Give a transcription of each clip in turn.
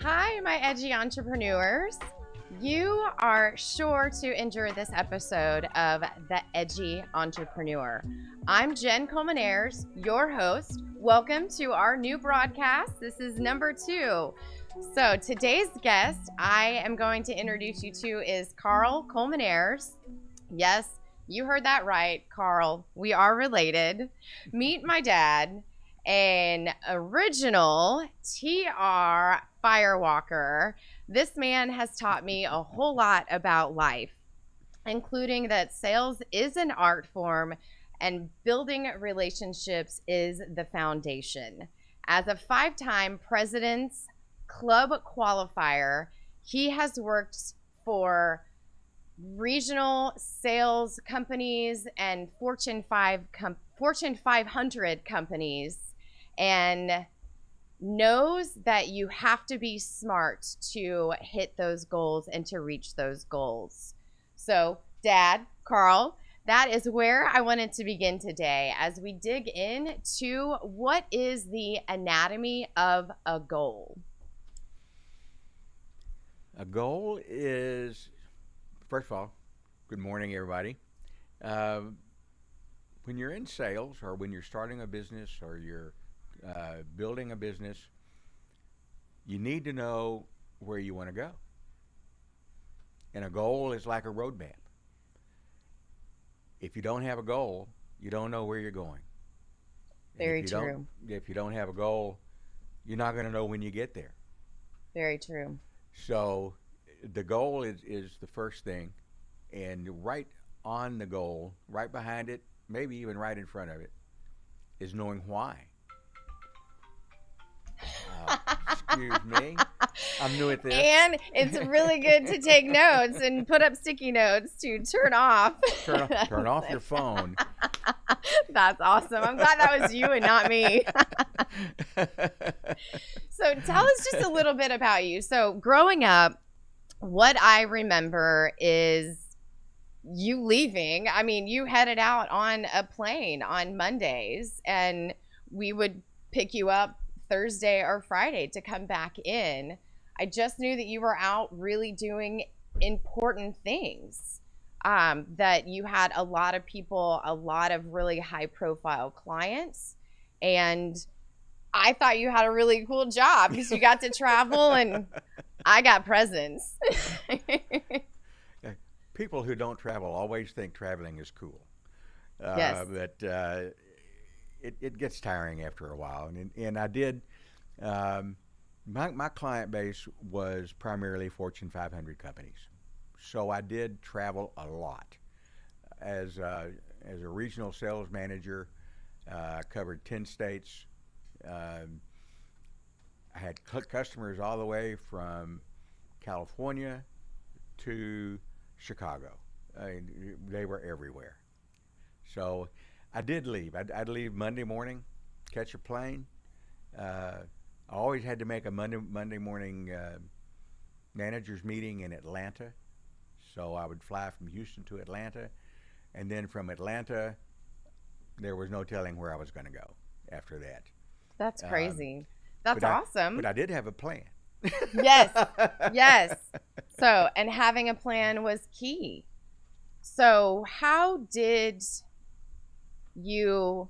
Hi, my edgy entrepreneurs. You are sure to enjoy this episode of The Edgy Entrepreneur. I'm Jen Colmenares, your host. Welcome to our new broadcast. This is number 2. So today's guest I am going to introduce you to is Carl Colmenares. Yes, you heard that right, Carl. We are related. Meet my dad, an original TR firewalker. This man has taught me a whole lot about life, including that sales is an art form and building relationships is the foundation. As a 5-time President's Club qualifier, he has worked for regional sales companies and Fortune 500 companies, and knows that you have to be smart to hit those goals and to reach those goals. So, Dad, Carl, that is where I wanted to begin today as we dig into what is the anatomy of a goal. A goal is, first of all, good morning, everybody. When you're in sales or when you're starting a business or you're building a business, you need to know where you want to go. And a goal is like a roadmap. If you don't have a goal, you don't know where you're going. Very true. If you don't have a goal, you're not going to know when you get there. Very true. So the goal is the first thing, and right on the goal, right behind it, maybe even right in front of it, is knowing why. Excuse me. I'm new at this. And it's really good to take notes and put up sticky notes to turn off. Turn off your phone. That's awesome. I'm glad that was you and not me. So tell us just a little bit about you. So growing up, what I remember is you leaving. I mean, you headed out on a plane on Mondays, and we would pick you up Thursday or Friday to come back in. I just knew that you were out really doing important things, that you had a lot of people, a lot of really high profile clients, and I thought you had a really cool job because you got to travel and I got presents. People who don't travel always think traveling is cool. Yes. But it gets tiring after a while. And I did, my client base was primarily Fortune 500 companies. So I did travel a lot. As a regional sales manager, I covered 10 states. I had customers all the way from California to Chicago. They were everywhere. So I did leave. I'd leave Monday morning, catch a plane. I always had to make a Monday morning managers meeting in Atlanta. So I would fly from Houston to Atlanta. And then from Atlanta, there was no telling where I was going to go after that. That's crazy. That's awesome. But I did have a plan. Yes. Yes. So, and having a plan was key. So how did you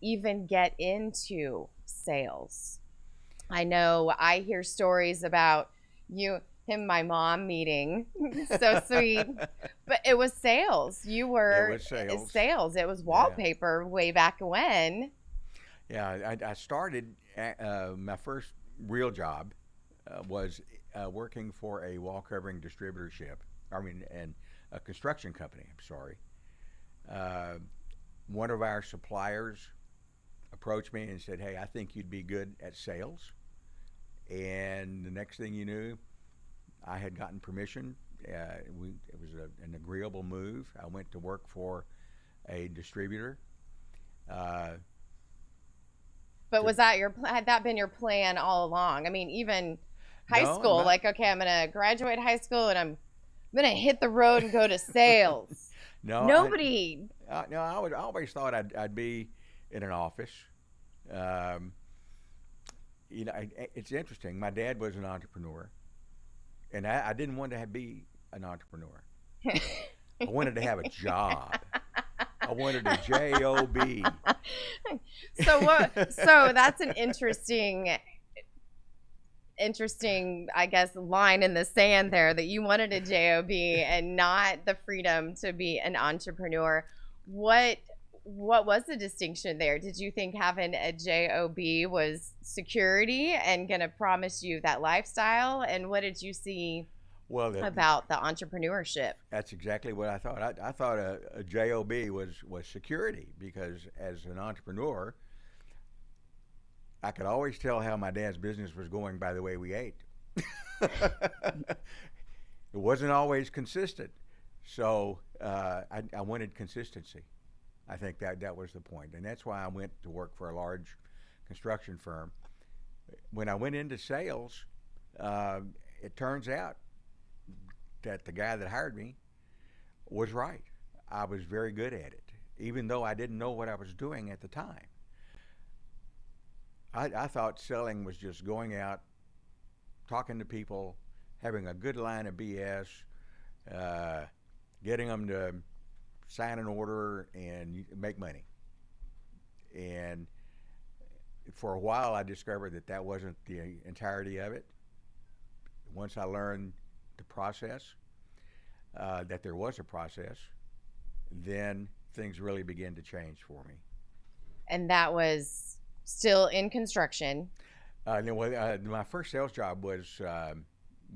even get into sales? I know I hear stories about my mom meeting. So sweet. But it was sales. You were It was sales. It was wallpaper way back when. Yeah, I started, my first real job was working for a wall covering distributorship. And a construction company, I'm sorry. One of our suppliers approached me and said, "Hey, I think you'd be good at sales." And the next thing you knew, I had gotten permission. It was an agreeable move. I went to work for a distributor. But was that had that been your plan all along? I mean, even high school, like, okay, I'm going to graduate high school and I'm going to hit the road and go to sales. No, Nobody. I always thought I'd be in an office. It's interesting. My dad was an entrepreneur, and I didn't want to be an entrepreneur. I wanted to have a job. I wanted a job. So that's an interesting, I guess, line in the sand there, that you wanted a job and not the freedom to be an entrepreneur. What was the distinction there? Did you think having a job was security and going to promise you that lifestyle? And what did you see about the entrepreneurship? That's exactly what I thought. I thought a job was security, because as an entrepreneur, I could always tell how my dad's business was going by the way we ate. It wasn't always consistent. So I wanted consistency. I think that was the point. And that's why I went to work for a large construction firm. When I went into sales, it turns out that the guy that hired me was right. I was very good at it, even though I didn't know what I was doing at the time. I thought selling was just going out, talking to people, having a good line of BS, getting them to sign an order and make money. And for a while, I discovered that wasn't the entirety of it. Once I learned the process, that there was a process, then things really began to change for me. And that was still in construction? My first sales job was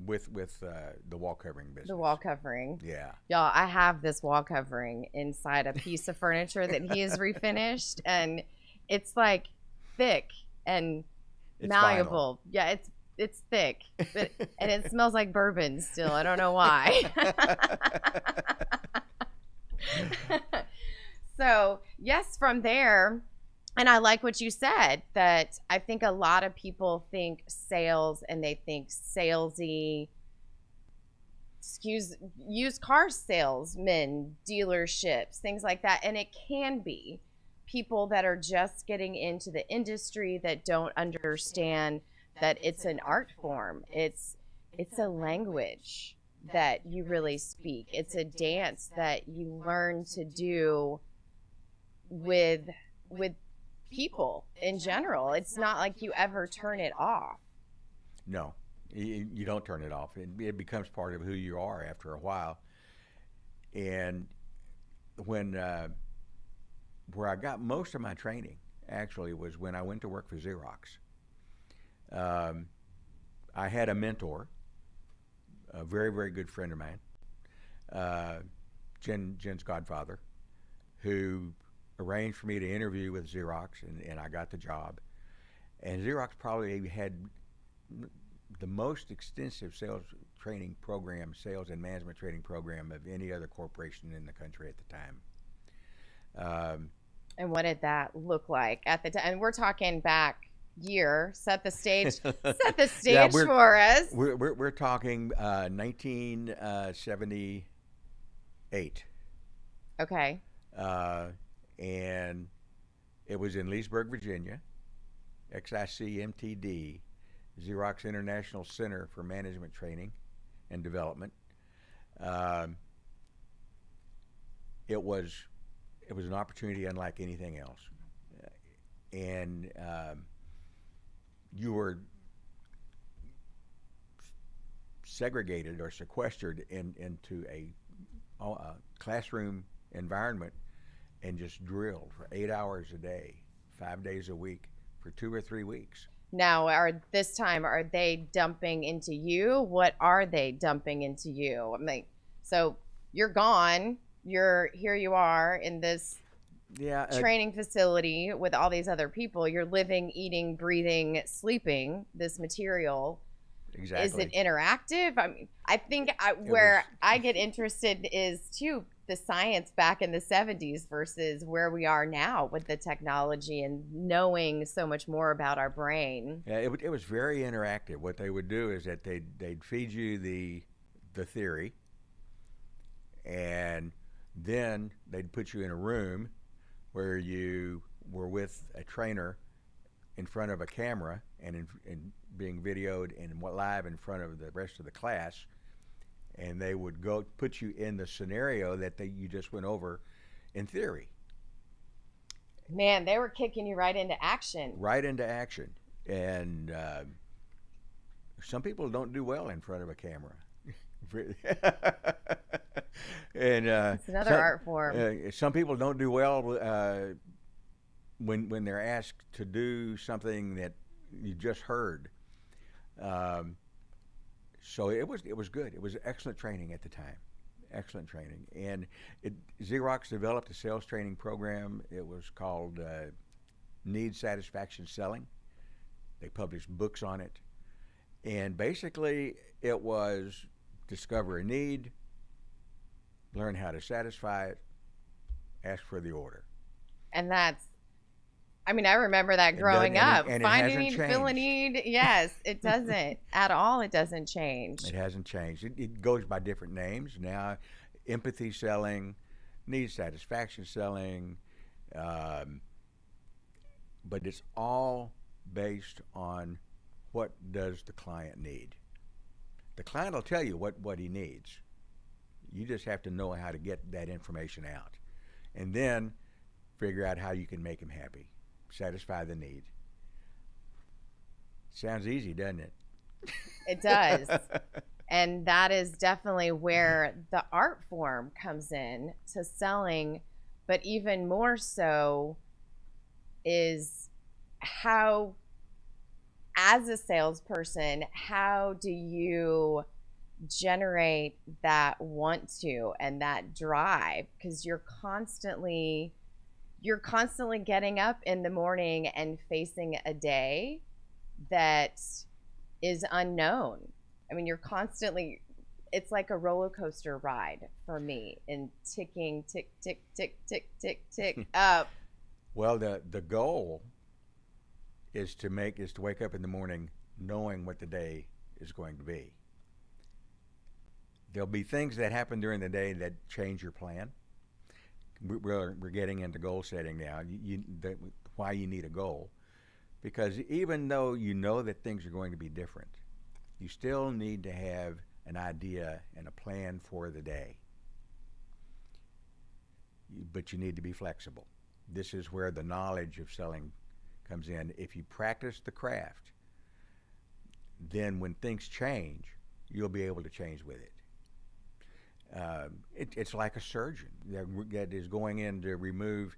with the wall covering business. The wall covering. Yeah. Y'all, I have this wall covering inside a piece of furniture that he has refinished, and it's like thick and malleable. Vinyl. Yeah, it's thick, and it smells like bourbon still. I don't know why. So, yes, from there, and I like what you said, that I think a lot of people think sales and they think salesy, used car salesmen, dealerships, things like that. And it can be people that are just getting into the industry that don't understand that it's an art form. It's a language that you really speak. It's a dance that you learn to do with people in general. It's not like you ever turn it off. No, you don't turn it off. It becomes part of who you are after a while. And when where I got most of my training actually was when I went to work for Xerox. I had a mentor, a very, very good friend of mine, Jen's godfather, who arranged for me to interview with Xerox, and I got the job. And Xerox probably had the most extensive sales training program, sales and management training program of any other corporation in the country at the time. And what did that look like at the time? And we're talking back year. Set the stage. Set the stage for us. We're talking 1978. Okay. And it was in Leesburg, Virginia, XIC MTD, Xerox International Center for Management Training and Development. It was an opportunity unlike anything else, and you were segregated or sequestered into a classroom environment and just drilled for 8 hours a day, 5 days a week for 2 or 3 weeks. Now, are they dumping into you? What are they dumping into you? I mean, so you're gone. Here you are in this training facility with all these other people. You're living, eating, breathing, sleeping this material. Exactly. Is it interactive? I mean, I think I get interested is too the science back in the 70s versus where we are now with the technology and knowing so much more about our brain. Yeah, it was very interactive. What they would do is that they'd feed you the theory, and then they'd put you in a room where you were with a trainer in front of a camera and being videoed and live in front of the rest of the class, and they would go put you in the scenario that you just went over in theory. Man, they were kicking you right into action. Right into action. And some people don't do well in front of a camera. And it's another art form. Some people don't do well when they're asked to do something that you just heard. So it was good. It was excellent training at the time. Excellent training. And Xerox developed a sales training program. It was called Need Satisfaction Selling. They published books on it. And basically it was discover a need, learn how to satisfy it, ask for the order. And I remember that growing up. Find a need, fill a need. Yes, it doesn't at all. It doesn't change. It hasn't changed. It goes by different names now. Empathy selling, need satisfaction selling, but it's all based on what does the client need. The client will tell you what he needs. You just have to know how to get that information out, and then figure out how you can make him happy. Satisfy the need. Sounds easy, doesn't it? It does. And that is definitely where the art form comes in to selling, but even more so is how, as a salesperson, how do you generate that want to and that drive? Because you're constantly getting up in the morning and facing a day that is unknown. You're constantly, it's like a roller coaster ride for me, and ticking, tick, tick, tick, tick, tick, tick up. Well, the goal is to wake up in the morning knowing what the day is going to be. There'll be things that happen during the day that change your plan. We're getting into goal setting now. Why you need a goal, because even though you know that things are going to be different, you still need to have an idea and a plan for the day. But you need to be flexible. This is where the knowledge of selling comes in. If you practice the craft, then when things change, you'll be able to change with it. It's like a surgeon that is going in to remove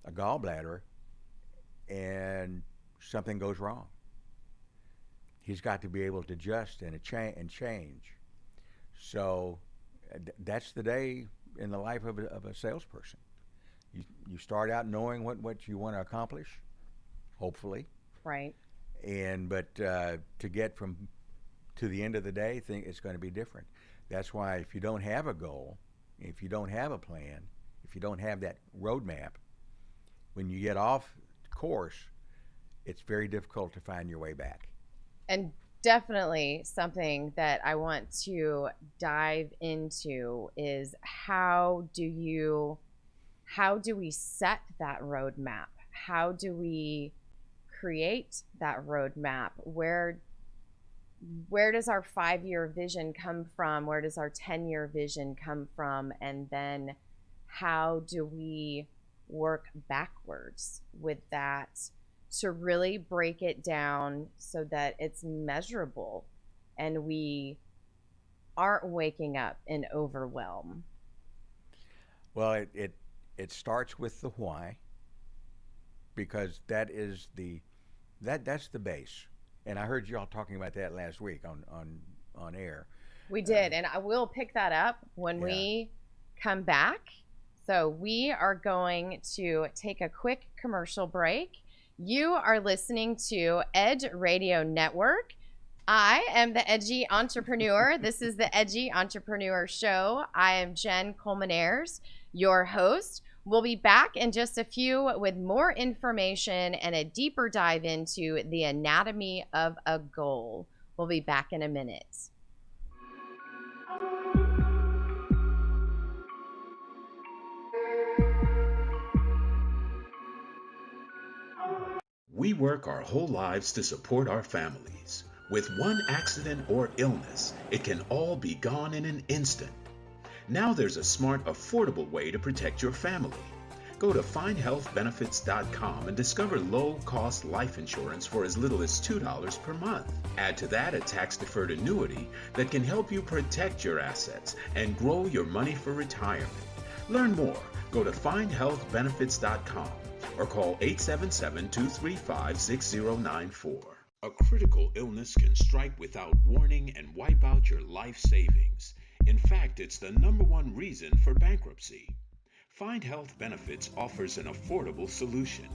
a gallbladder and something goes wrong. He's got to be able to adjust and change. So that's the day in the life of a salesperson. You start out knowing what you want to accomplish, hopefully. Right. But to get to the end of the day, it's going to be different. That's why if you don't have a goal, if you don't have a plan, if you don't have that roadmap, when you get off course, it's very difficult to find your way back. And definitely something that I want to dive into is how do we set that roadmap? How do we create that roadmap? Where does our 5-year vision come from? Where does our 10-year vision come from? And then how do we work backwards with that to really break it down so that it's measurable and we aren't waking up in overwhelm? Well, it starts with the why, because that's the base. And I heard y'all talking about that last week on air. We did, and I will pick that up when we come back. So we are going to take a quick commercial break. You are listening to Edge Radio Network. I am the Edgy Entrepreneur. This is the Edgy Entrepreneur Show. I am Jen Colmenares, your host. We'll be back in just a few with more information and a deeper dive into the anatomy of a goal. We'll be back in a minute. We work our whole lives to support our families. With one accident or illness, it can all be gone in an instant. Now there's a smart, affordable way to protect your family. Go to findhealthbenefits.com and discover low-cost life insurance for as little as $2 per month. Add to that a tax-deferred annuity that can help you protect your assets and grow your money for retirement. Learn more. Go to findhealthbenefits.com or call 877-235-6094. A critical illness can strike without warning and wipe out your life savings. In fact, it's the #1 reason for bankruptcy. Find Health Benefits offers an affordable solution.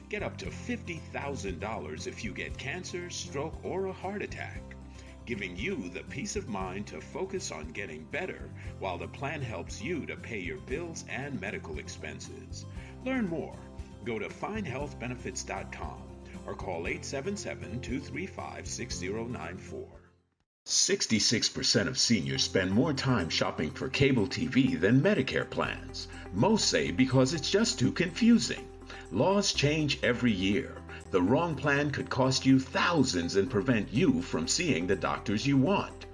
Get up to $50,000 if you get cancer, stroke, or a heart attack, giving you the peace of mind to focus on getting better while the plan helps you to pay your bills and medical expenses. Learn more. Go to findhealthbenefits.com or call 877-235-6094. 66% of seniors spend more time shopping for cable TV than Medicare plans. Most say because it's just too confusing. Laws change every year. The wrong plan could cost you thousands and prevent you from seeing the doctors you want.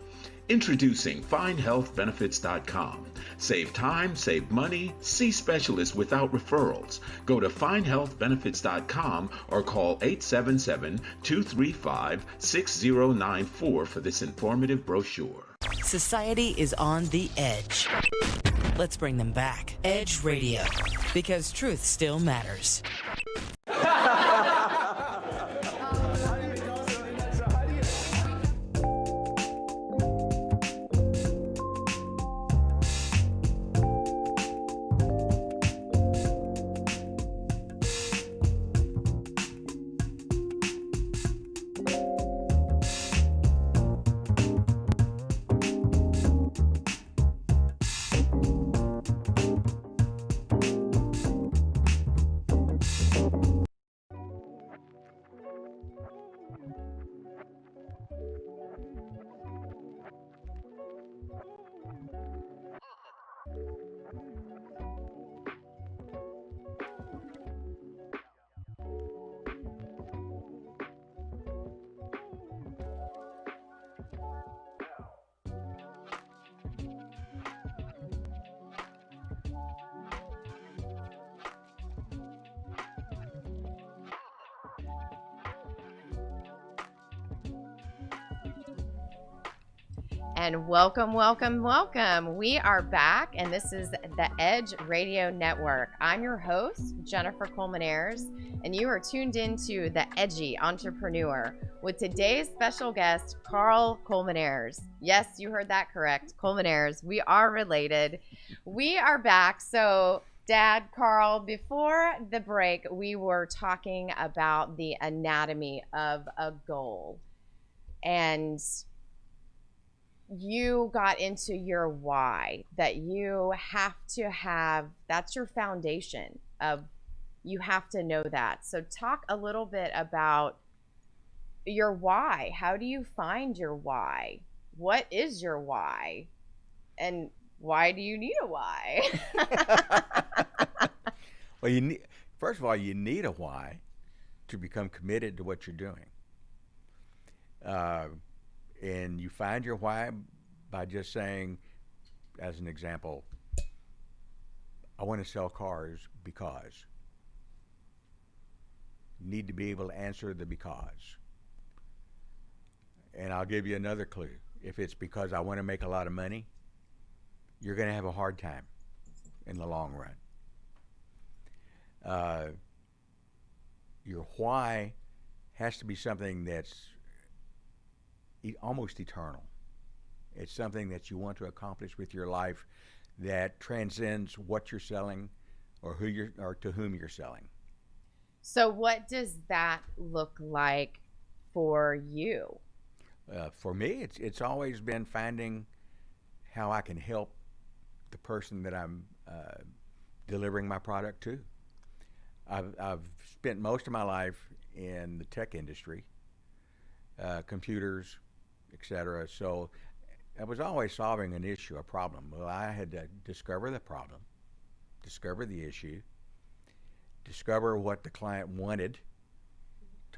Introducing FindHealthBenefits.com. Save time, save money, see specialists without referrals. Go to FindHealthBenefits.com or call 877-235-6094 for this informative brochure. Society is on the edge. Let's bring them back. Edge Radio, because truth still matters. And welcome, welcome, welcome. We are back, and this is the Edge Radio Network. I'm your host, Jennifer Colmenares, and you are tuned into the Edgy Entrepreneur with today's special guest, Carl Colmenares. Yes, you heard that correct, Colmenares. We are related. We are back. So, Dad, Carl, before the break, we were talking about the anatomy of a goal. And you got into your why, that you have to have, that's your foundation of, you have to know that. So talk a little bit about your why. How do you find your why? What is your why? And why do you need a why? Well, first of all, you need a why to become committed to what you're doing. And you find your why by just saying, as an example, I want to sell cars because. You need to be able to answer the because. And I'll give you another clue. If it's because I want to make a lot of money, you're going to have a hard time in the long run. Your why has to be something that's almost eternal. It's something that you want to accomplish with your life that transcends what you're selling or to whom you're selling. So what does that look like for you? For me, it's always been finding how I can help the person that I'm delivering my product to. I've spent most of my life in the tech industry, computers, etc. So I was always solving an issue, a problem. Well, I had to discover the problem, discover the issue, discover what the client wanted,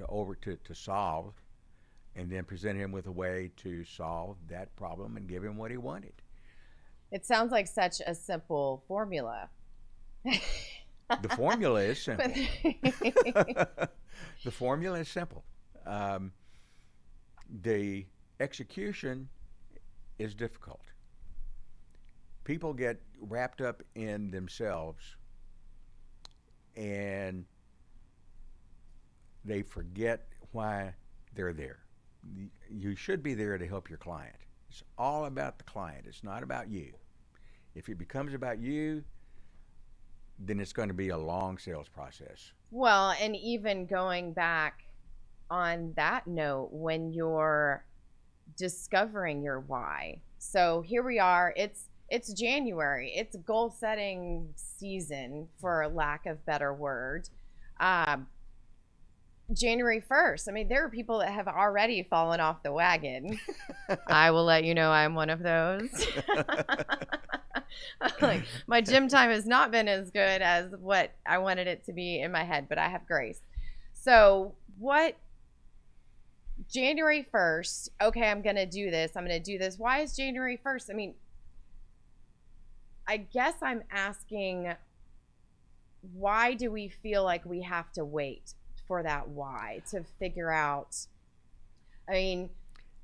to solve, and then present him with a way to solve that problem and give him what he wanted. It sounds like such a simple formula. The formula is simple. The formula is simple. The execution is difficult. People get wrapped up in themselves and they forget why they're there. You should be there to help your client. It's all about the client. It's not about you. If it becomes about you, then it's going to be a long sales process. Well, and even going back on that note, when you're discovering your why. So here we are. It's January. It's goal setting season, for lack of better word. January 1st. I mean, there are people that have already fallen off the wagon. I will let you know I'm one of those. Like, my gym time has not been as good as what I wanted it to be in my head, but I have grace. So what, January 1st, okay, I'm going to do this. I'm going to do this. Why is January 1st? I mean, I guess I'm asking, why do we feel like we have to wait for that why to figure out? I mean,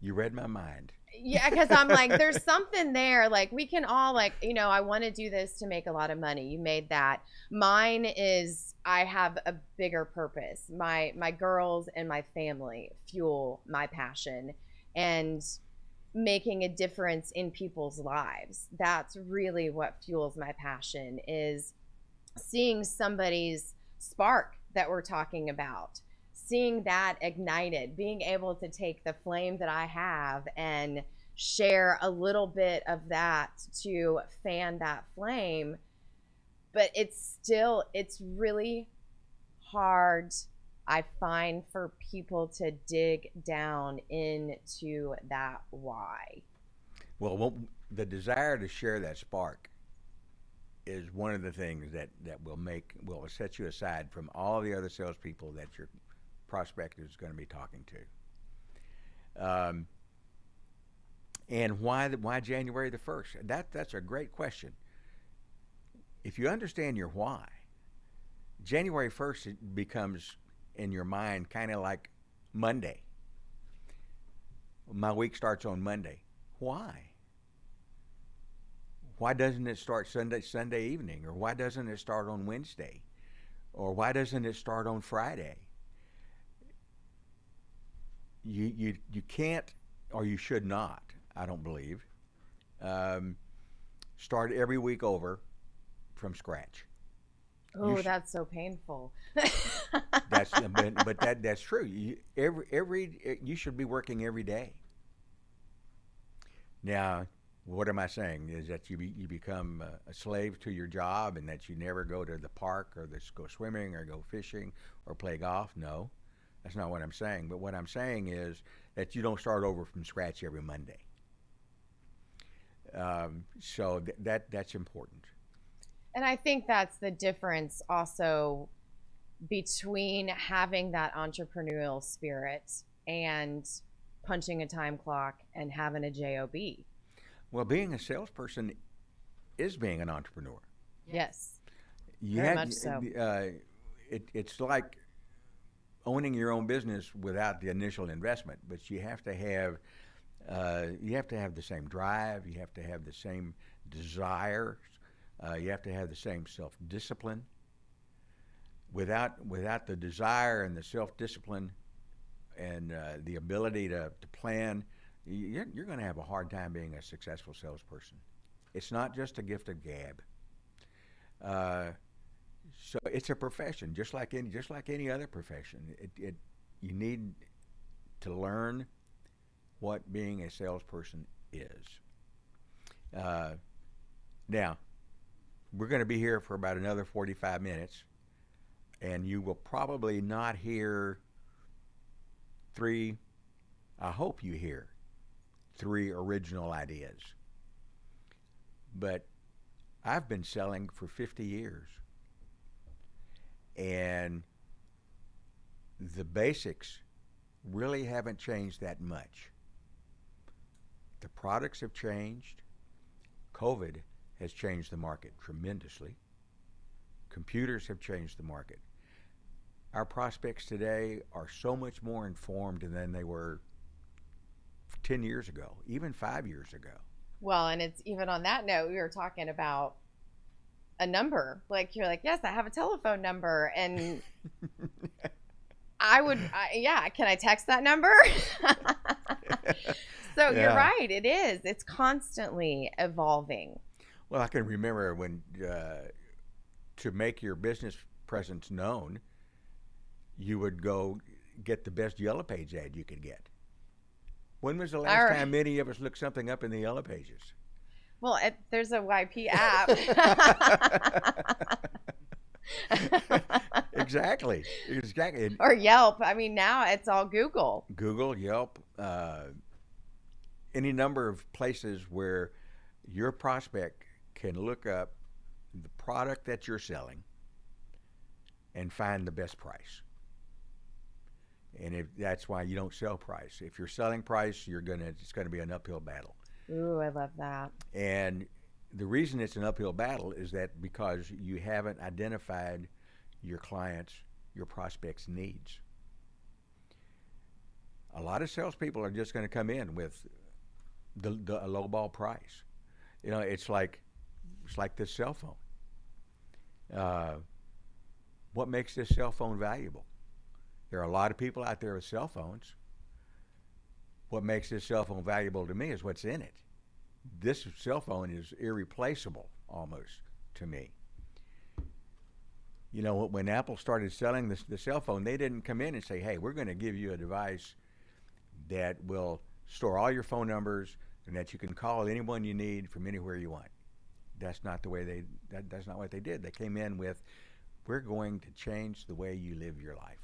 you read my mind. Yeah, because I'm like, there's something there. Like, we can all, like, I want to do this to make a lot of money. You made that. Mine is, I have a bigger purpose. My girls and my family fuel my passion, and making a difference in people's lives. That's really what fuels my passion, is seeing somebody's spark that we're talking about, seeing that ignited, being able to take the flame that I have and share a little bit of that to fan that flame. But it's really hard, I find, for people to dig down into that why. Well, the desire to share that spark is one of the things that will set you aside from all the other salespeople that your prospect is going to be talking to. And why January the 1st? That's a great question. If you understand your why, January 1st it becomes in your mind kind of like Monday. My week starts on Monday. Why? Why doesn't it start Sunday evening? Or why doesn't it start on Wednesday? Or why doesn't it start on Friday? You can't, or you should not, I don't believe, start every week over from scratch. Oh, that's so painful. That's true. You should be working every day. Now, what am I saying? Is that you become a slave to your job, and that you never go to the park or go swimming or go fishing or play golf? No, that's not what I'm saying. But what I'm saying is that you don't start over from scratch every Monday. So that's important. And I think that's the difference also between having that entrepreneurial spirit and punching a time clock and having a job. Well, being a salesperson is being an entrepreneur. Yes. Very much so. It's like owning your own business without the initial investment, but you have to have the same drive. You have to have the same desire. You have to have the same self-discipline. Without the desire and the self-discipline and the ability to plan, you're going to have a hard time being a successful salesperson. It's not just a gift of gab. So it's a profession, just like any other profession. You need to learn what being a salesperson is. Now, we're going to be here for about another 45 minutes, and you will probably not hear I hope you hear 3 original ideas. But I've been selling for 50 years. And the basics really haven't changed that much. The products have changed. COVID has changed the market tremendously. Computers have changed the market. Our prospects today are so much more informed than they were 10 years ago, even 5 years ago. Well, and it's even on that note, we were talking about a number. Like, you're like, yes, I have a telephone number. And yeah, can I text that number? So Yeah. you're right. It is. It's constantly evolving. Well, I can remember when to make your business presence known, you would go get the best Yellow Page ad you could get. When was the last time many of us looked something up in the Yellow Pages? Well, there's a YP app. Exactly. Or Yelp. I mean, now it's all Google. Google, Yelp, any number of places where your prospect can look up the product that you're selling and find the best price. And that's why you don't sell price. If you're selling price, it's gonna be an uphill battle. Ooh, I love that. And the reason it's an uphill battle is that because you haven't identified your clients, your prospects' needs. A lot of salespeople are just going to come in with a lowball price. You know, it's like this cell phone. What makes this cell phone valuable? There are a lot of people out there with cell phones. What makes this cell phone valuable to me is what's in it. This cell phone is irreplaceable almost to me. You know, when Apple started selling the cell phone, they didn't come in and say, hey, we're going to give you a device that will store all your phone numbers and that you can call anyone you need from anywhere you want. That's not the way that's not what they did. They came in with, we're going to change the way you live your life.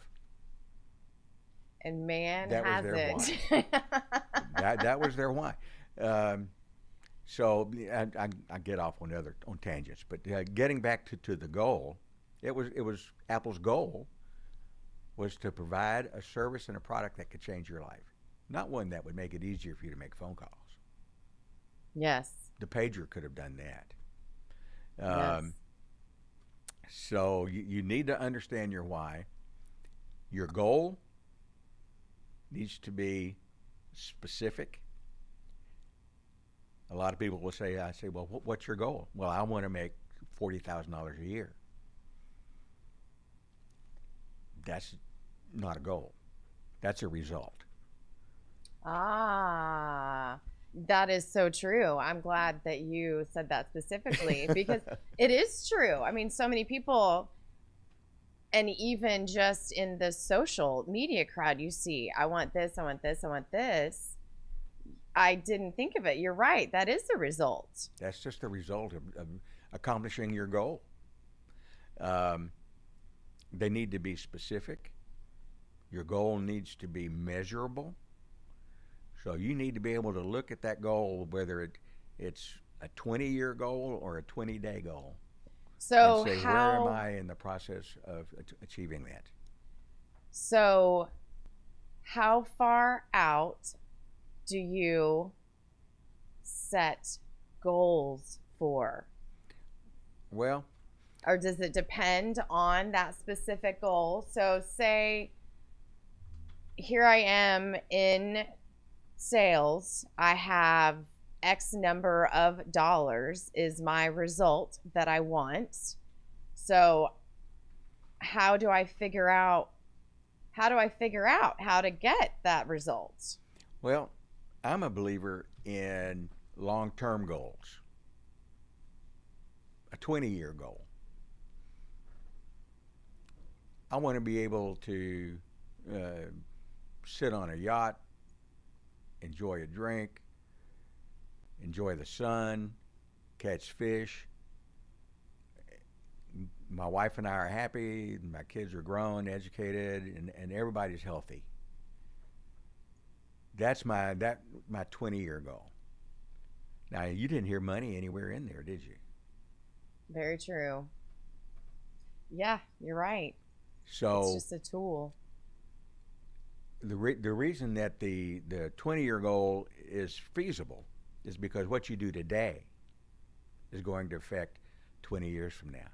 And man, that has was their it. Why. that was their why. So I get off on tangents, but getting back to the goal, it was Apple's goal was to provide a service and a product that could change your life, not one that would make it easier for you to make phone calls. Yes. The pager could have done that. Yes. So you need to understand your why. Your goal needs to be specific. A lot of people will say, well, what's your goal? Well, I want to make $40,000 a year. That's not a goal. That's a result. Ah, that is so true. I'm glad that you said that specifically because it is true. I mean, so many people, and even just in the social media crowd, you see, I want this, I want this, I want this. I didn't think of it. You're right. That is the result. That's just the result of accomplishing your goal. They need to be specific. Your goal needs to be measurable. So you need to be able to look at that goal, whether it's a 20-year goal or a 20-day goal. So and say, where am I in the process of achieving that? So how far out do you set goals for? Well, or does it depend on that specific goal? So say here I am in sales. I have X number of dollars is my result that I want. So how do I figure out how to get that result? Well, I'm a believer in long-term goals. A 20-year goal. I want to be able to sit on a yacht, enjoy a drink, enjoy the sun, catch fish. My wife and I are happy, my kids are grown, educated, and everybody's healthy. That's my 20-year goal. Now, you didn't hear money anywhere in there, did you? Very true. Yeah, you're right. So it's just a tool. the reason that the 20-year goal is feasible is because what you do today is going to affect 20 years from now.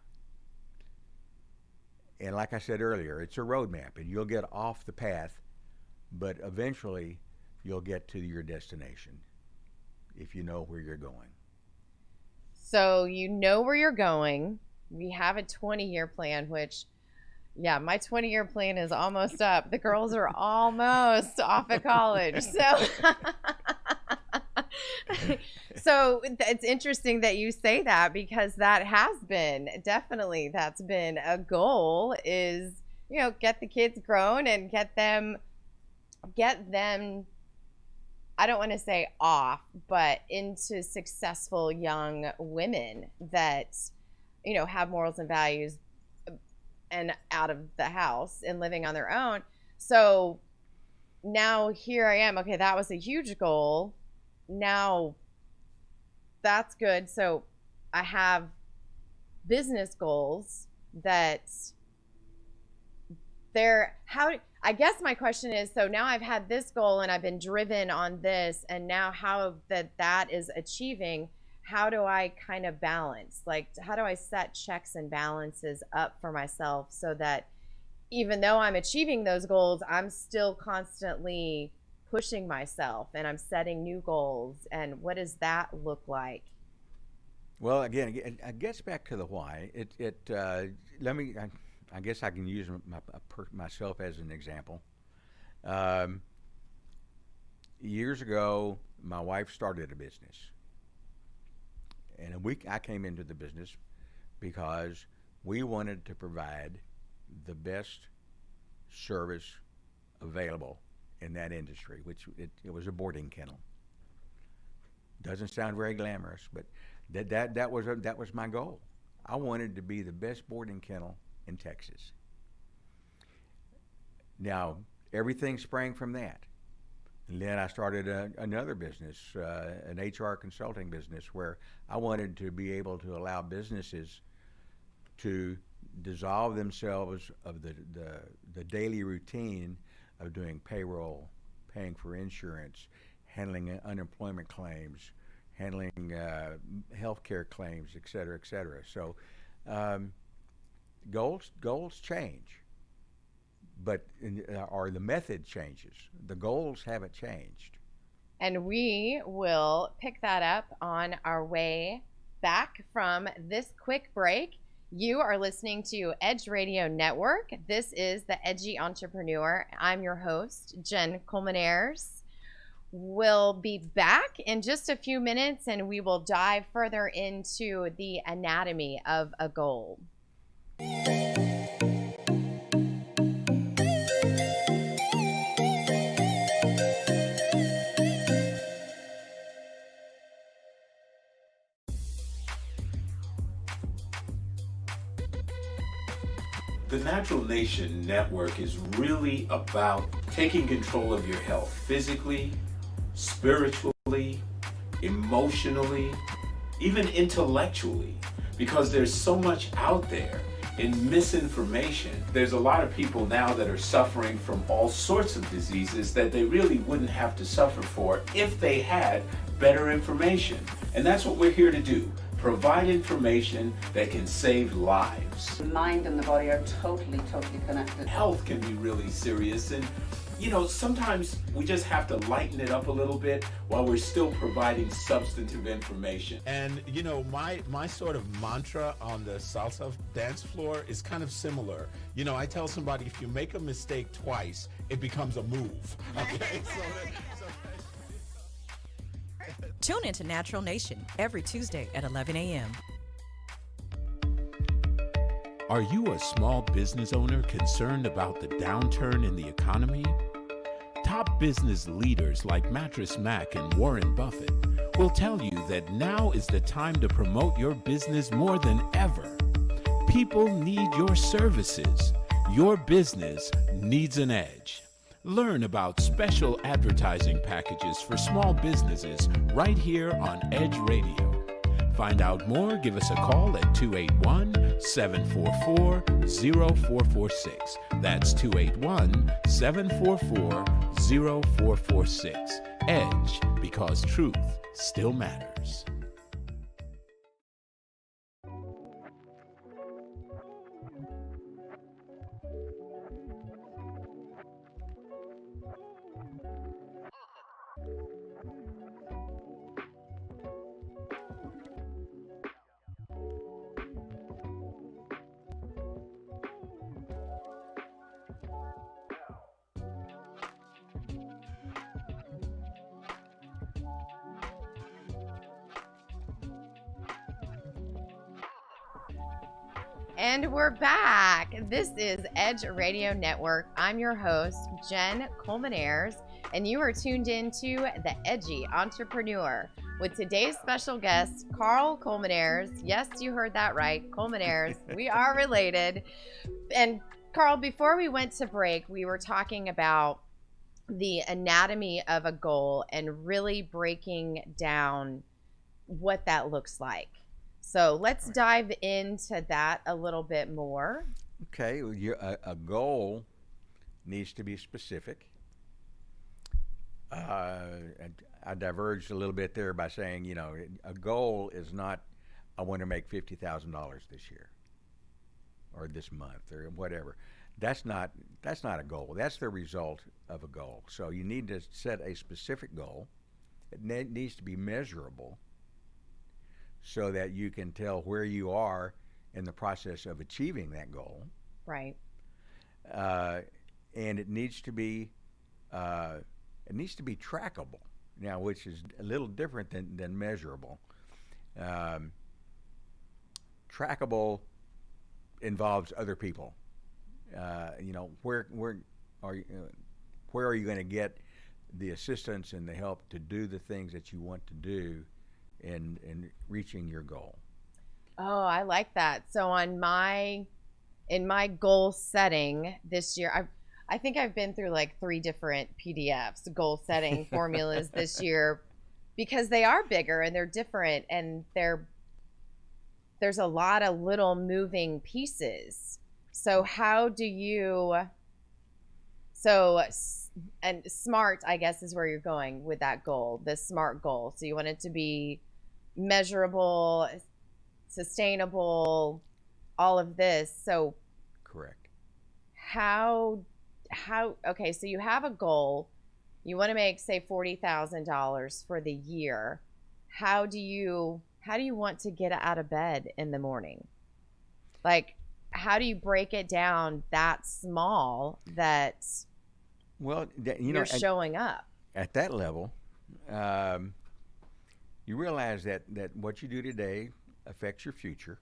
And like I said earlier, it's a roadmap, and you'll get off the path, but eventually you'll get to your destination if you know where you're going. So you know where you're going. We have a 20-year plan, which, yeah, my 20-year plan is almost up. The girls are almost off of college. So it's interesting that you say that, because that has been definitely, that's been a goal, is, you know, get the kids grown and get them, I don't want to say off, but into successful young women that, you know, have morals and values and out of the house and living on their own. So now here I am. Okay, that was a huge goal. Now that's good. So I have business goals that I guess my question is, so now I've had this goal and I've been driven on this, and now how that is achieving, how do I kind of balance? Like, how do I set checks and balances up for myself so that even though I'm achieving those goals, I'm still constantly pushing myself and I'm setting new goals? And what does that look like? Well, again, it gets back to the why. I guess I can use myself as an example. Years ago, my wife started a business. And I came into the business because we wanted to provide the best service available in that industry, which it was a boarding kennel. Doesn't sound very glamorous, but that was my goal. I wanted to be the best boarding kennel in Texas. Now, everything sprang from that. And then I started another business, an HR consulting business, where I wanted to be able to allow businesses to dissolve themselves of the daily routine of doing payroll, paying for insurance, handling unemployment claims, handling healthcare claims, et cetera, et cetera. So goals change, but or the method changes. The goals haven't changed. And we will pick that up on our way back from this quick break. You are listening to Edge Radio Network. This is the Edgy Entrepreneur. I'm your host, Jen Colmenares. We'll be back in just a few minutes, and we will dive further into the anatomy of a goal. The Natural Nation Network is really about taking control of your health physically, spiritually, emotionally, even intellectually, because there's so much out there in misinformation. There's a lot of people now that are suffering from all sorts of diseases that they really wouldn't have to suffer for if they had better information. And that's what we're here to do. Provide information that can save lives. The mind and the body are totally connected. Health can be really serious, and you know, sometimes we just have to lighten it up a little bit while we're still providing substantive information. And you know, my sort of mantra on the salsa dance floor is kind of similar. You know, I tell somebody, if you make a mistake twice, it becomes a move. Okay? Tune into Natural Nation every Tuesday at 11 a.m. Are you a small business owner concerned about the downturn in the economy? Top business leaders like Mattress Mac and Warren Buffett will tell you that now is the time to promote your business more than ever. People need your services. Your business needs an edge. Learn about special advertising packages for small businesses right here on Edge Radio. find out more, give us a call at 281-744-0446. That's 281-744-0446. Edge, because truth still matters. And we're back. This is Edge Radio Network. I'm your host, Jen Colmenares, and you are tuned into the Edgy Entrepreneur with today's special guest, Carl Colmenares. Yes, you heard that right, Colmenares. We are related. And Carl, before we went to break, we were talking about the anatomy of a goal and really breaking down what that looks like. So let's dive into that a little bit more. Okay, well, a goal needs to be specific. I diverged a little bit there by saying, you know, a goal is not, I want to make $50,000 this year or this month or whatever. That's not a goal. That's the result of a goal. So you need to set a specific goal. It needs to be measurable, so that you can tell where you are in the process of achieving that goal. Right. And it needs to be trackable now, which is a little different than measurable. Trackable involves other people. You know, where are you going to get the assistance and the help to do the things that you want to do in reaching your goal? Oh, I like that. So in my goal setting this year, I think I've been through like 3 different PDFs, goal setting formulas this year, because they are bigger and they're different, and there's a lot of little moving pieces. So and SMART, I guess, is where you're going with that goal, the SMART goal. So you want it to be measurable, sustainable, all of this. So Correct. Okay, so you have a goal, you want to make, say, $40,000 for the year. How do you want to get out of bed in the morning? Like, how do you break it down that small that you're showing up? At that level, you realize that what you do today affects your future.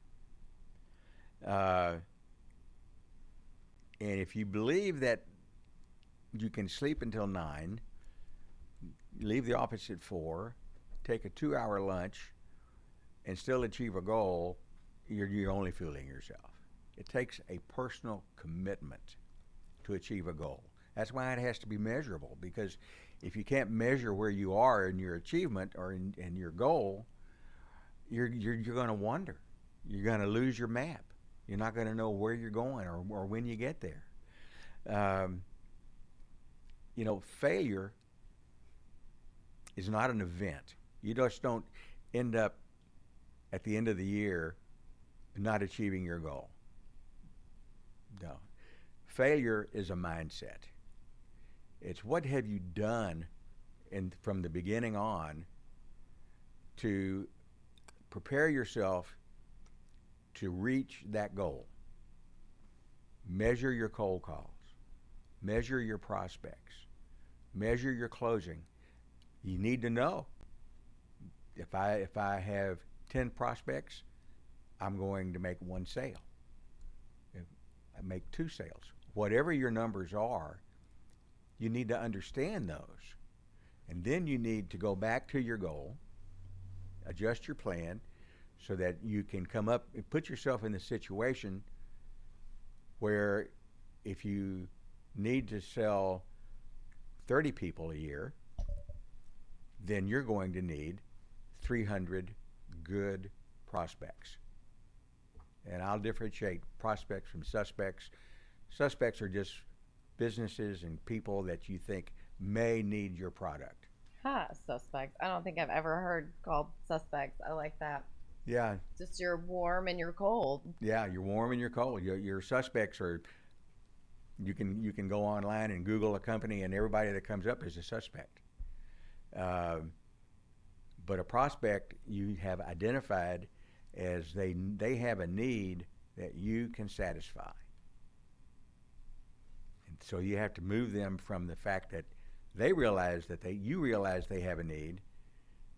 And if you believe that you can sleep until 9, leave the office at 4, take a 2-hour lunch, and still achieve a goal, you're only fooling yourself. It takes a personal commitment to achieve a goal. That's why it has to be measurable, because if you can't measure where you are in your achievement or in your goal, you're going to wander. You're going to lose your map. You're not going to know where you're going or when you get there. You know, failure is not an event. You just don't end up at the end of the year not achieving your goal. No. Failure is a mindset. It's what have you done from the beginning on to prepare yourself to reach that goal. Measure your cold calls. Measure your prospects. Measure your closing. You need to know, if I have 10 prospects, I'm going to make 1 sale. If I make 2 sales. Whatever your numbers are, you need to understand those. And then you need to go back to your goal, adjust your plan, so that you can come up and put yourself in the situation where if you need to sell 30 people a year, then you're going to need 300 good prospects. And I'll differentiate prospects from suspects. Suspects are just businesses and people that you think may need your product. Suspects. I don't think I've ever heard called suspects. I like that. Yeah. Just you're warm and you're cold. Yeah, you're warm and you're cold. Your suspects are, you can go online and Google a company and everybody that comes up is a suspect. But a prospect you have identified as they have a need that you can satisfy. And so you have to move them from the fact that you realize they have a need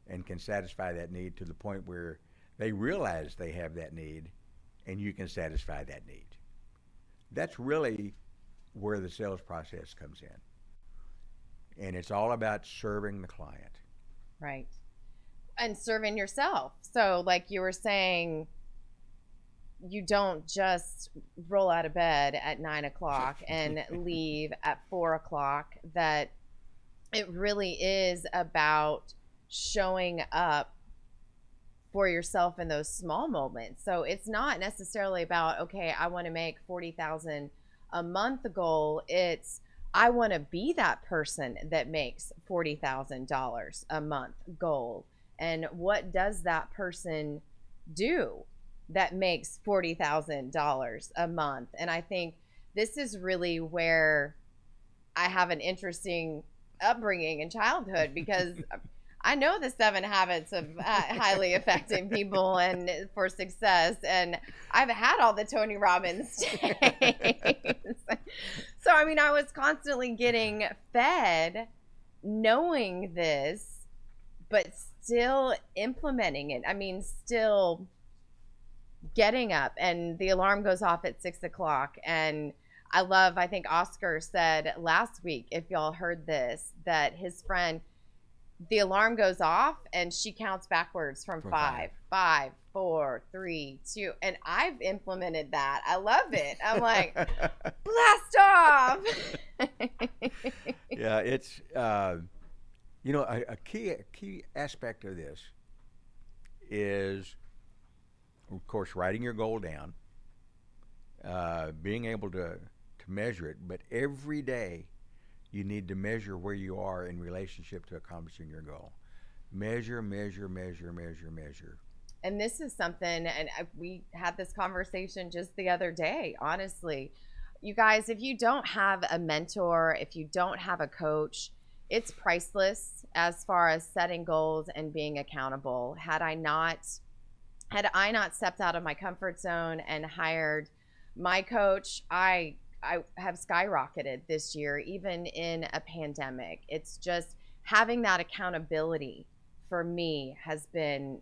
and can satisfy that need to the point where they realize they have that need and you can satisfy that need. That's really where the sales process comes in. And it's all about serving the client. Right. And serving yourself. So like you were saying, you don't just roll out of bed at 9 o'clock and leave at 4 o'clock. That it really is about showing up for yourself in those small moments. So it's not necessarily about, okay, I want to make $40,000 a month goal. It's, I want to be that person that makes $40,000 a month goal. And what does that person do that makes $40,000 a month? And I think this is really where I have an interesting upbringing in childhood, because I know the 7 habits of highly effective people and for success, and I've had all the Tony Robbins tapes. So, I mean, I was constantly getting fed knowing this, but still implementing it. I mean, still getting up and the alarm goes off at 6 o'clock. And I think Oscar said last week, if y'all heard this, that his friend, the alarm goes off and she counts backwards from 5, 4, 3, 2. And I've implemented that. I love it. I'm like, blast off. Yeah, it's, a key aspect of this is, of course, writing your goal down, being able to measure it, but every day you need to measure where you are in relationship to accomplishing your goal. Measure, measure, measure, measure, measure. And this is something, and we had this conversation just the other day, honestly. You guys, if you don't have a mentor, if you don't have a coach, it's priceless as far as setting goals and being accountable. Had I not stepped out of my comfort zone and hired my coach, I have skyrocketed this year, even in a pandemic. It's just having that accountability for me has been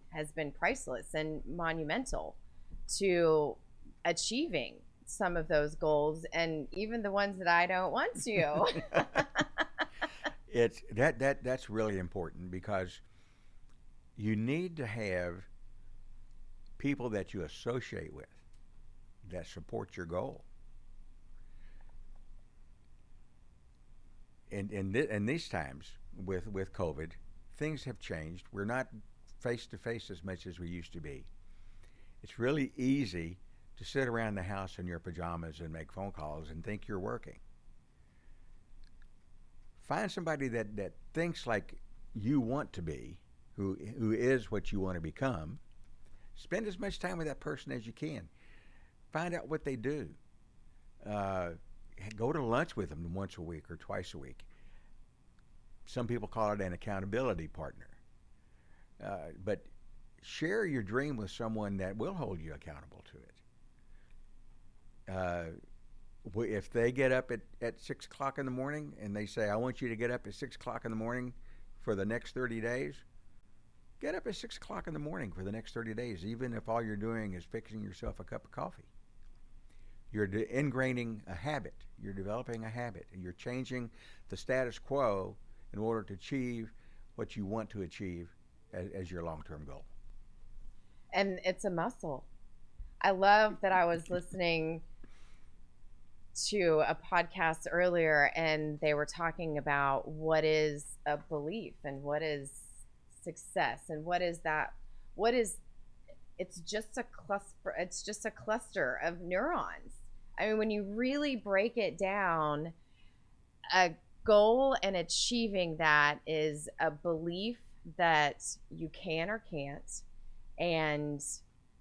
priceless and monumental to achieving some of those goals, and even the ones that I don't want to. It's that's really important, because you need to have people that you associate with that support your goal. In these times with COVID, things have changed. We're not face to face as much as we used to be. It's really easy to sit around the house in your pajamas and make phone calls and think you're working. Find somebody that thinks like you want to be, who is what you want to become. Spend as much time with that person as you can. Find out what they do. Go to lunch with them once a week or twice a week. Some people call it an accountability partner. But share your dream with someone that will hold you accountable to it. If they get up at 6 o'clock in the morning and they say, I want you to get up at 6 o'clock in the morning for the next 30 days, get up at 6 o'clock in the morning for the next 30 days, even if all you're doing is fixing yourself a cup of coffee. You're ingraining a habit. You're developing a habit. And you're changing the status quo in order to achieve what you want to achieve as your long-term goal. And it's a muscle. I love that I was listening to a podcast earlier, and they were talking about what is a belief and what is success, and what is it's just a cluster. It's just a cluster of neurons. I mean, when you really break it down, a goal and achieving that is a belief that you can or can't. And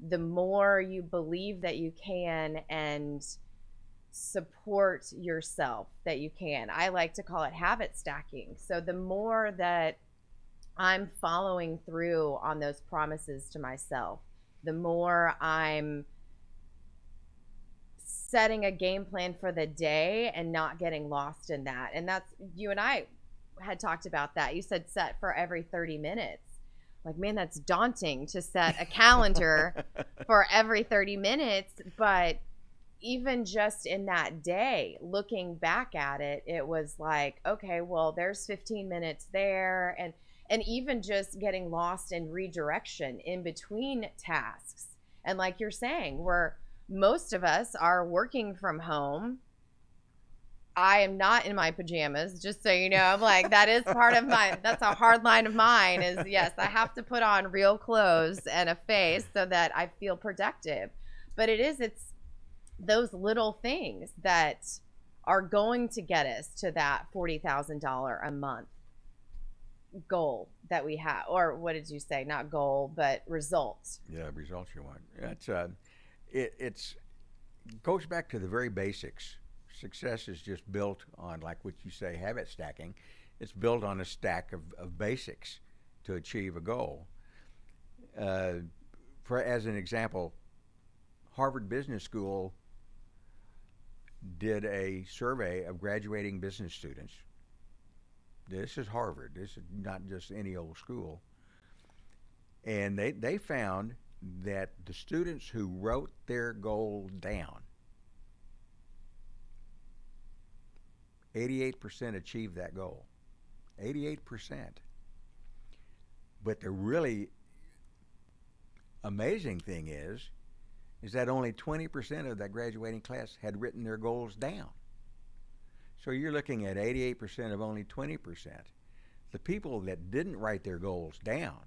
the more you believe that you can and support yourself that you can, I like to call it habit stacking. So the more that I'm following through on those promises to myself, the more I'm setting a game plan for the day and not getting lost in that. And that's, you and I had talked about that. You said set for every 30 minutes. Like, man, that's daunting to set a calendar for every 30 minutes. But even just in that day, looking back at it, it was like, okay, well, there's 15 minutes there. And even just getting lost in redirection in between tasks. And like you're saying, most of us are working from home. I am not in my pajamas, just so you know. I'm like, that is part of that's a hard line of mine is, yes, I have to put on real clothes and a face so that I feel productive. But it's those little things that are going to get us to that $40,000 a month goal that we have. Or what did you say? Not goal, but results. Yeah, results you want. It's goes back to the very basics. Success is just built on, like what you say, habit stacking. It's built on a stack of basics to achieve a goal. As an example, Harvard Business School did a survey of graduating business students. This is Harvard. This is not just any old school. And they found that the students who wrote their goal down, 88% achieved that goal. 88%. But the really amazing thing is that only 20% of that graduating class had written their goals down. So you're looking at 88% of only 20%. The people that didn't write their goals down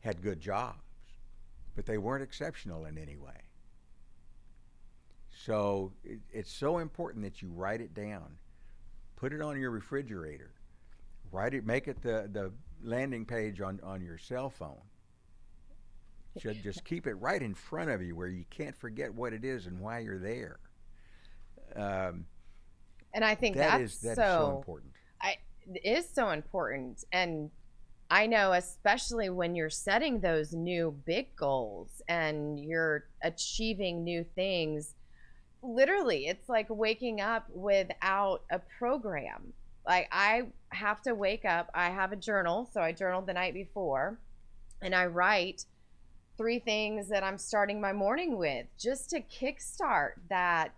had good jobs, but they weren't exceptional in any way. So it's so important that you write it down. Put it on your refrigerator. Write it, make it the landing page on your cell phone. Should just keep it right in front of you where you can't forget what it is and why you're there. And I think that is so important. It is so important. And I know, especially when you're setting those new big goals and you're achieving new things, literally, it's like waking up without a program. Like, I have to wake up. I have a journal, so I journaled the night before, and I write 3 things that I'm starting my morning with just to kickstart that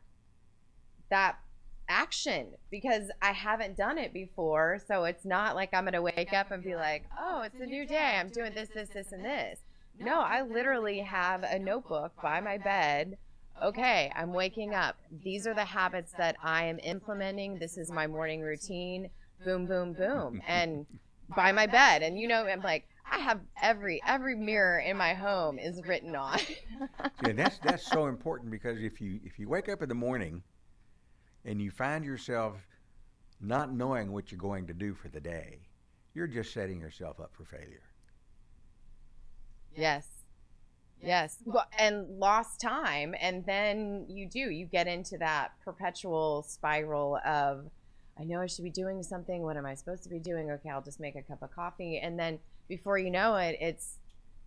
action, because I haven't done it before. So it's not like I'm going to wake up and be like, oh, it's a new day. I'm doing this, this, this, and this. No, I literally have a notebook by my bed. Okay, I'm waking up. These are the habits that I am implementing. This is my morning routine. Boom, boom, boom. And by my bed. And I'm like, I have every mirror in my home is written on. Yeah, that's so important, because if you wake up in the morning and you find yourself not knowing what you're going to do for the day, you're just setting yourself up for failure. Yes. Well, and lost time. And then you get into that perpetual spiral of, I know I should be doing something. What am I supposed to be doing? Okay, I'll just make a cup of coffee. And then before you know it, it's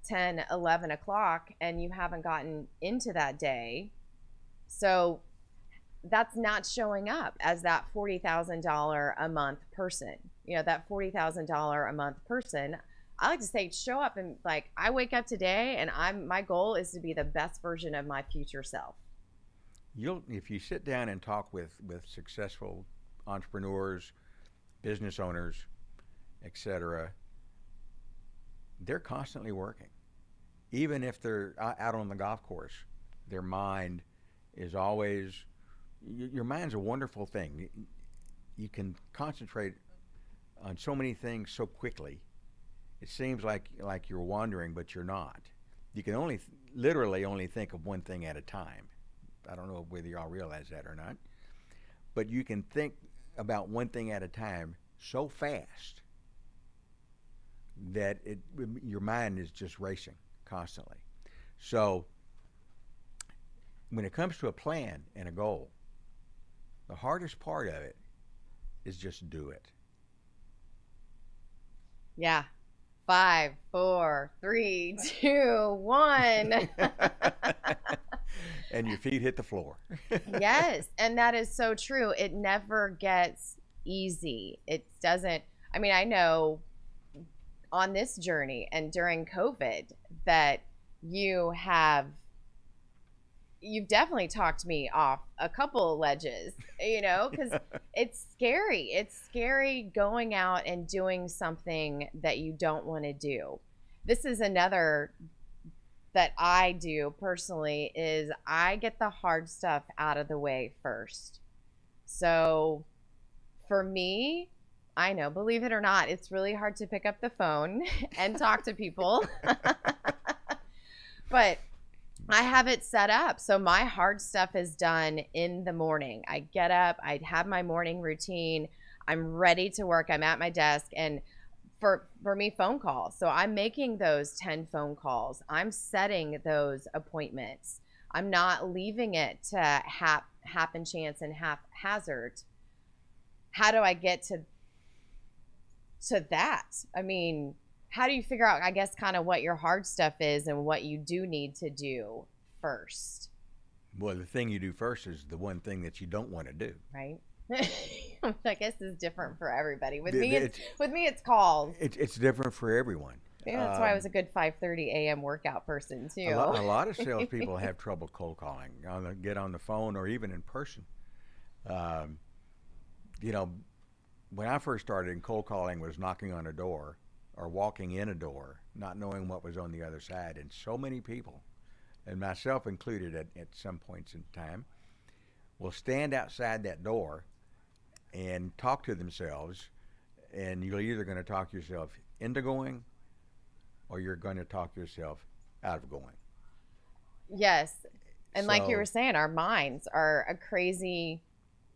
10, 11 o'clock and you haven't gotten into that day. So that's not showing up as that $40,000 a month person. That $40,000 a month person, I like to say, show up and, like, I wake up today and my goal is to be the best version of my future self. If you sit down and talk with successful entrepreneurs, business owners, etc., they're constantly working. Even if they're out on the golf course, their mind is always, your mind's a wonderful thing. You can concentrate on so many things so quickly, it seems like you're wandering, but you're not. You can only literally only think of one thing at a time. I don't know whether y'all realize that or not, but you can think about one thing at a time so fast that your mind is just racing constantly. So when it comes to a plan and a goal, the hardest part of it is just do it. Yeah. 5, 4, 3, 2, 1. And your feet hit the floor. Yes, and that is so true. It never gets easy. It doesn't. I mean, I know on this journey and during COVID that you've definitely talked me off a couple of ledges, because it's scary. It's scary going out and doing something that you don't want to do. This is another that I do personally, is I get the hard stuff out of the way first. So for me, I know, believe it or not, it's really hard to pick up the phone and talk to people. But I have it set up. So my hard stuff is done in the morning. I get up, I have my morning routine. I'm ready to work. I'm at my desk. And for me, phone calls. So I'm making those 10 phone calls. I'm setting those appointments. I'm not leaving it to happen chance and haphazard. How do I get to that? I mean, how do you figure out, I guess, kind of what your hard stuff is and what you do need to do first? Well, the thing you do first is the one thing that you don't want to do. Right. I guess it's different for everybody. With me, it's calls. It's different for everyone. Yeah, that's why I was a good 5:30 a.m. workout person too. A lot of salespeople have trouble cold calling, get on the phone or even in person. When I first started in cold calling, was knocking on a door or walking in a door, not knowing what was on the other side. And so many people, and myself included at some points in time, will stand outside that door and talk to themselves, and you're either going to talk yourself into going or you're going to talk yourself out of going. Yes. And like you were saying, our minds are a crazy...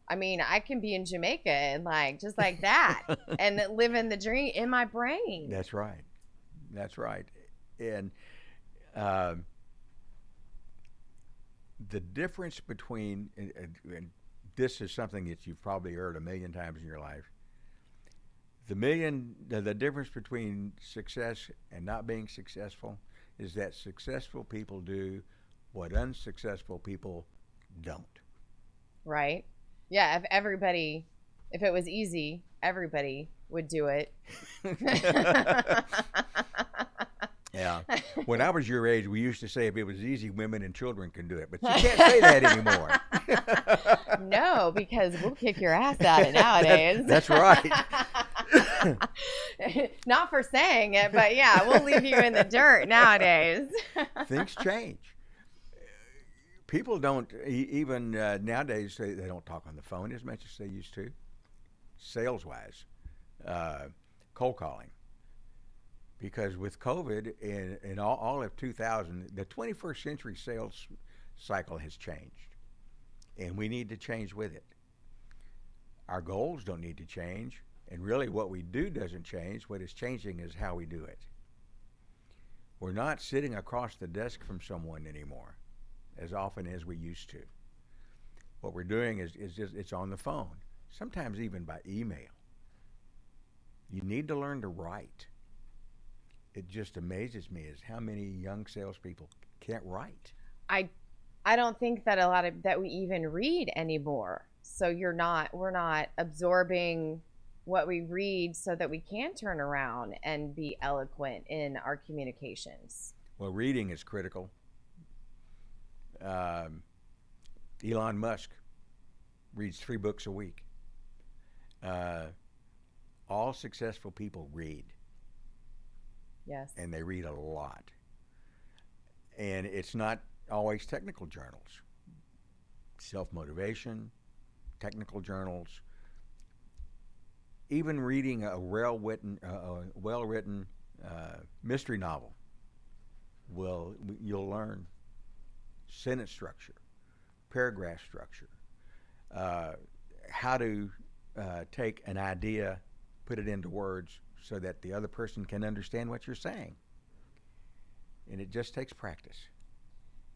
I mean, I can be in Jamaica and just like that and living the dream in my brain. That's right. And the difference between, and this is something that you've probably heard a million times in your life, the difference between success and not being successful is that successful people do what unsuccessful people don't. Right. Yeah, if it was easy, everybody would do it. Yeah. When I was your age, we used to say if it was easy, women and children can do it. But you can't say that anymore. No, because we'll kick your ass at it nowadays. That's right. Not for saying it, but yeah, we'll leave you in the dirt nowadays. Things change. People don't, even nowadays, they don't talk on the phone as much as they used to, sales-wise, cold calling. Because with COVID and all of 2000, the 21st century sales cycle has changed. And we need to change with it. Our goals don't need to change. And really what we do doesn't change. What is changing is how we do it. We're not sitting across the desk from someone anymore as often as we used to. What we're doing is just, it's on the phone, sometimes even by email. You need to learn to write. It just amazes me is how many young salespeople can't write. I don't think that that we even read anymore. So we're not absorbing what we read so that we can turn around and be eloquent in our communications. Well, reading is critical. Elon Musk reads 3 books a week. All successful people read. Yes. And they read a lot. And it's not always technical journals. Self-motivation, technical journals. Even reading a well-written mystery novel, you'll learn sentence structure, paragraph structure, how to take an idea, put it into words so that the other person can understand what you're saying. And it just takes practice.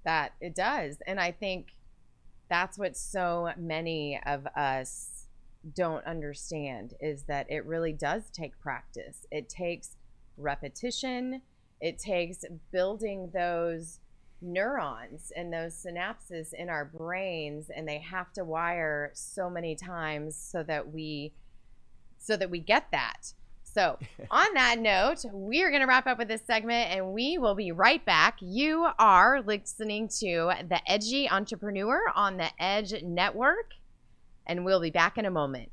That it does. And I think that's what so many of us don't understand, is that it really does take practice. It takes repetition. It takes building those neurons and those synapses in our brains, and they have to wire so many times so that we get that. So on that note, we are going to wrap up with this segment, and we will be right back. You are listening to The Edgy Entrepreneur on the Edge Network, and we'll be back in a moment.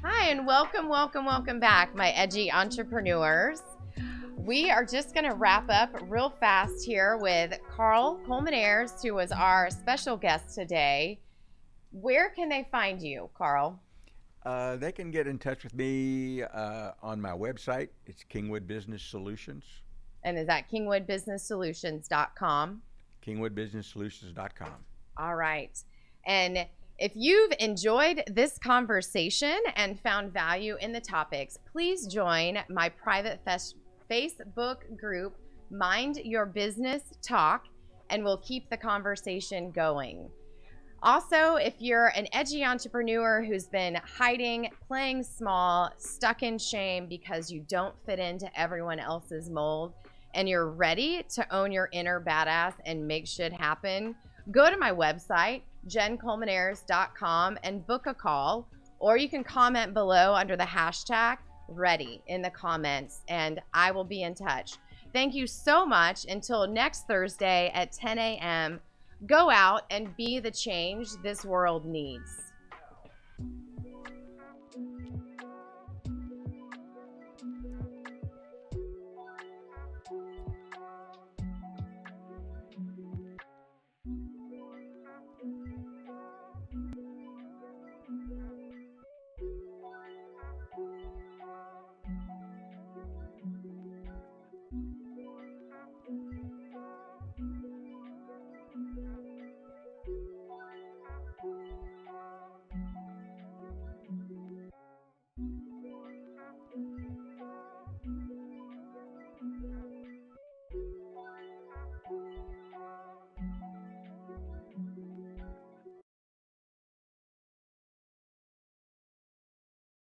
Hi, and welcome back, my edgy entrepreneurs. We are just going to wrap up real fast here with Carl Colmenares, who was our special guest today. Where can they find you, Carl? They can get in touch with me on my website. It's Kingwood Business Solutions. And is that kingwoodbusinesssolutions.com? kingwoodbusinesssolutions.com. All right. And if you've enjoyed this conversation and found value in the topics, please join my private Facebook group, Mind Your Business Talk, and we'll keep the conversation going. Also, if you're an edgy entrepreneur who's been hiding, playing small, stuck in shame because you don't fit into everyone else's mold, and you're ready to own your inner badass and make shit happen, go to my website, jencolmenares.com, and book a call, or you can comment below under the hashtag ready in the comments, and I will be in touch. Thank you so much. Until next Thursday at 10 a.m., go out and be the change this world needs.